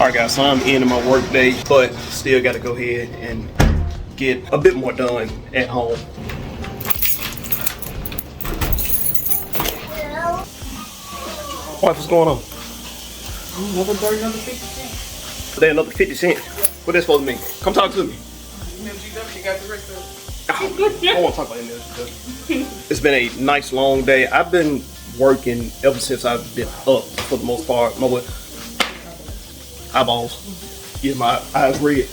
Alright guys, so I'm ending my work day, but still got to go ahead and get a bit more done at home. What's going on? Another 30, another 50 cents. Today another 50 cents. What that supposed to mean? Come talk to me. MGW got the rest of it. I don't want to talk about MGW. It's been a nice long day. I've been working ever since I've been up for the most part. My eyeballs. Yeah, my eyes red.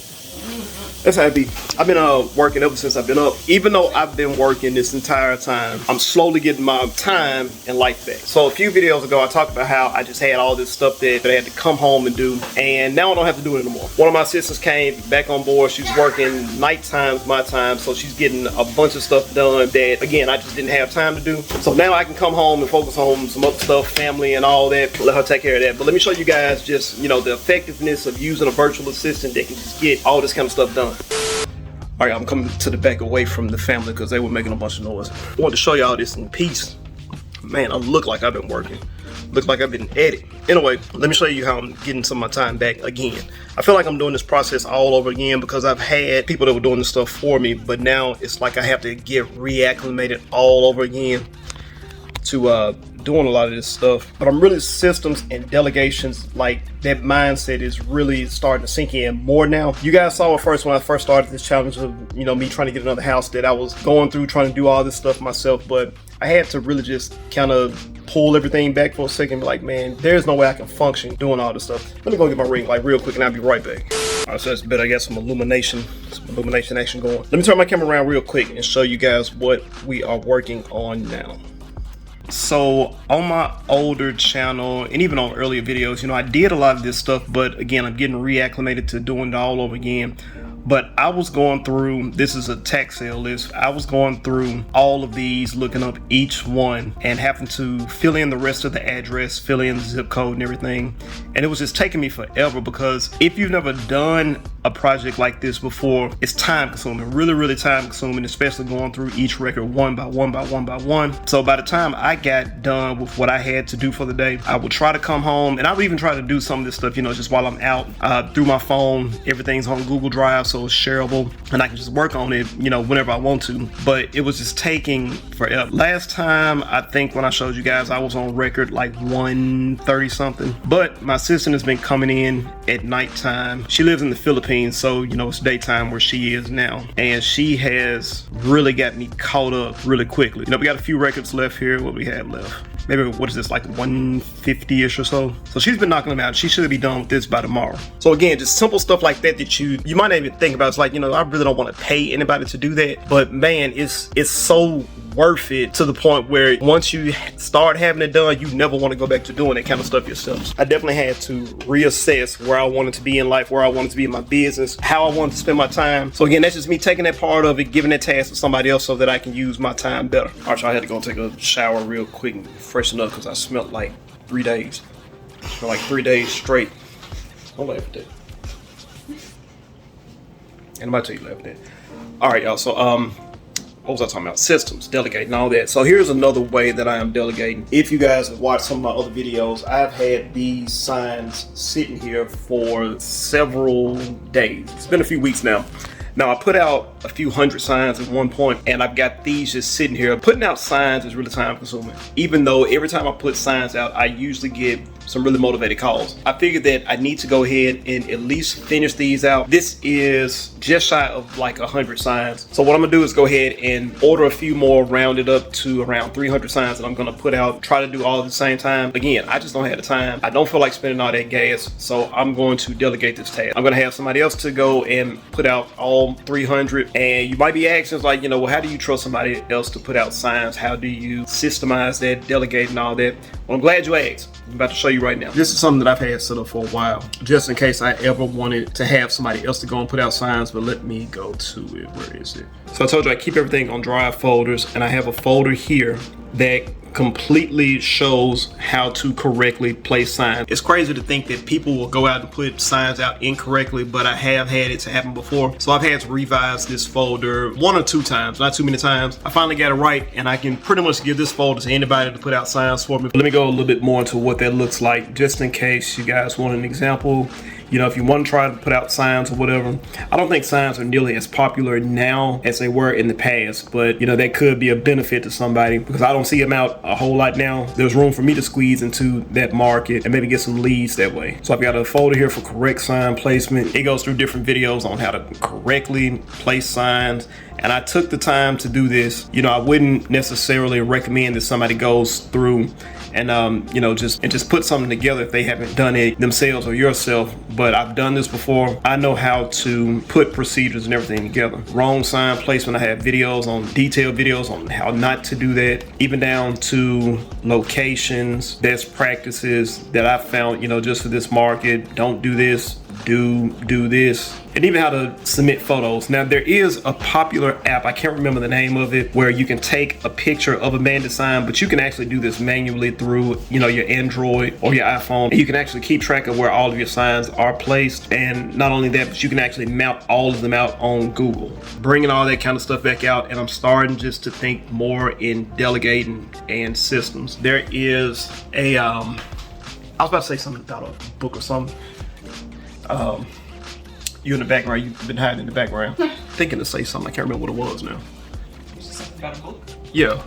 That's how it be. I've been working ever since I've been up. Even though I've been working this entire time, I'm slowly getting my time and life back. So a few videos ago, I talked about how I just had all this stuff that I had to come home and do, and now I don't have to do it anymore. One of my sisters came back on board. She's working night times, my time, so she's getting a bunch of stuff done that, again, I just didn't have time to do. So now I can come home and focus on some other stuff, family and all that, let her take care of that. But let me show you guys just, you know, the effectiveness of using a virtual assistant that can just get all this kind of stuff done. Alright, I'm coming to the back away from the family because they were making a bunch of noise. I wanted to show y'all this in peace. Man, I look like I've been working. Looks like I've been at it. Anyway, let me show you how I'm getting some of my time back again. I feel like I'm doing this process all over again because I've had people that were doing this stuff for me, but now it's like I have to get reacclimated all over again to doing a lot of this stuff. But I'm really systems and delegations, like that mindset is really starting to sink in more now. You guys saw it first when I first started this challenge of, you know, me trying to get another house, that I was going through trying to do all this stuff myself, but I had to really just kind of pull everything back for a second and be like, man, there's no way I can function doing all this stuff. Let me go get my ring light real quick and I'll be right back. All right, so that's better. I got some illumination action going. Let me turn my camera around real quick and show you guys what we are working on now. So on my older channel and even on earlier videos, you know, I did a lot of this stuff, but again, I'm getting reacclimated to doing it all over again. But I was going through, this is a tax sale list, I was going through all of these, looking up each one and having to fill in the rest of the address, fill in the zip code and everything. And it was just taking me forever because if you've never done a project like this before, it's time consuming, really time consuming, especially going through each record one by one. So by the time I got done with what I had to do for the day, I would try to come home, and I would even try to do some of this stuff, you know, just while I'm out through my phone. Everything's on Google Drive, so it's shareable and I can just work on it, you know, whenever I want to. But it was just taking forever. Last time, I think when I showed you guys, I was on record like 130 something. But my assistant has been coming in at nighttime. She lives in the Philippines, so you know it's daytime where she is now, and she has really got me caught up really quickly. You know, we got a few records left here. What we have left, maybe, what is this, like 150-ish or so? So she's been knocking them out. She should be done with this by tomorrow. So again, just simple stuff like that that you might not even think about. It's like, you know, I really don't want to pay anybody to do that, but man, it's so worth it, to the point where once you start having it done, you never want to go back to doing that kind of stuff yourself. I definitely had to reassess where I wanted to be in life, where I wanted to be in my business, how I wanted to spend my time. So again, that's just me taking that part of it, giving that task to somebody else so that I can use my time better. All right, so I had to go take a shower real quick and freshen up because I smelled like 3 days. For like 3 days straight. Don't laugh at that. And I'm about to tell you laugh at that. All right, y'all. So what was I talking about? Systems, delegating, all that. So here's another way that I am delegating. If you guys have watched some of my other videos, I've had these signs sitting here for several days. It's been a few weeks now. Now, I put out a few hundred signs at one point, and I've got these just sitting here. Putting out signs is really time consuming. Even though every time I put signs out, I usually get some really motivated calls. I figured that I need to go ahead and at least finish these out. This is just shy of like 100 signs. So what I'm gonna do is go ahead and order a few more, round it up to around 300 signs that I'm gonna put out, try to do all at the same time. Again, I just don't have the time. I don't feel like spending all that gas, so I'm going to delegate this task. I'm gonna have somebody else to go and put out all 300. And you might be asking, like, you know, well, how do you trust somebody else to put out signs? How do you systemize that, delegate and all that? Well, I'm glad you asked. I'm about to show you right now. This is something that I've had set up for a while, just in case I ever wanted to have somebody else to go and put out signs, but let me go to it. Where is it? So I told you I keep everything on Drive folders, and I have a folder here that completely shows how to correctly place signs. It's crazy to think that people will go out and put signs out incorrectly, but I have had it to happen before. So I've had to revise this folder 1 or 2 times, not too many times. I finally got it right, and I can pretty much give this folder to anybody to put out signs for me. Let me go a little bit more into what that looks like, just in case you guys want an example. You know, if you want to try to put out signs or whatever, I don't think signs are nearly as popular now as they were in the past, but you know, that could be a benefit to somebody because I don't see them out a whole lot now. There's room for me to squeeze into that market and maybe get some leads that way. So I've got a folder here for correct sign placement. It goes through different videos on how to correctly place signs. And I took the time to do this. You know, I wouldn't necessarily recommend that somebody goes through and you know, just put something together if they haven't done it themselves or yourself. But I've done this before. I know how to put procedures and everything together. Wrong sign placement, I have videos on, detailed videos on how not to do that, even down to locations, best practices that I found, you know, just for this market. Don't do this, do this, and even how to submit photos. Now there is a popular app, I can't remember the name of it, where you can take a picture of a banded sign, but you can actually do this manually through, you know, your Android or your iPhone. And you can actually keep track of where all of your signs are placed. And not only that, but you can actually map all of them out on Google. Bringing all that kind of stuff back out, and I'm starting just to think more in delegating and systems. There is a, I was about to say something about a book or something. You in the background, you've been hiding in the background. Thinking to say something, I can't remember what it was now. Something about a book? Yeah.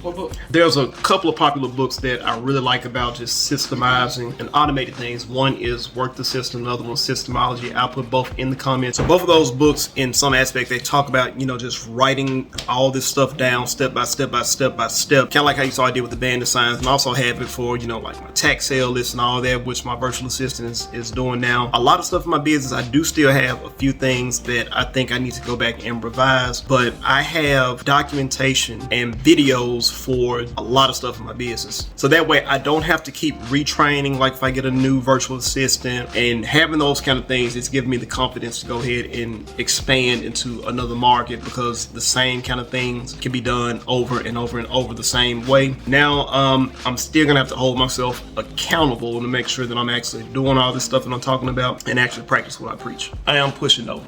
What book? There's a couple of popular books that I really like about just systemizing and automated things. One is Work the System, the other one Systemology. I'll put both in the comments. So both of those books, in some aspect, they talk about, you know, just writing all this stuff down step by step by step by step. Kind of like how you saw I did with the banded signs, and also have it for, you know, like my tax sale list and all that, which my virtual assistant is doing now. A lot of stuff in my business, I do still have a few things that I think I need to go back and revise, but I have documentation and videos for a lot of stuff in my business. So that way I don't have to keep retraining, like if I get a new virtual assistant, and having those kind of things, it's giving me the confidence to go ahead and expand into another market, because the same kind of things can be done over and over and over the same way. Now, I'm still gonna have to hold myself accountable to make sure that I'm actually doing all this stuff that I'm talking about and actually practice what I preach. I am pushing though.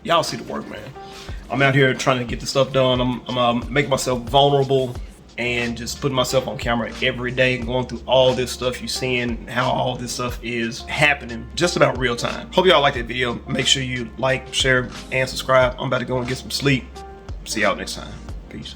Y'all see the work, man. I'm out here trying to get the stuff done. I'm making myself vulnerable and just putting myself on camera every day, going through all this stuff, you seeing how all this stuff is happening just about real time. Hope y'all like that video. Make sure you like, share, and subscribe. I'm about to go and get some sleep. See y'all next time. Peace.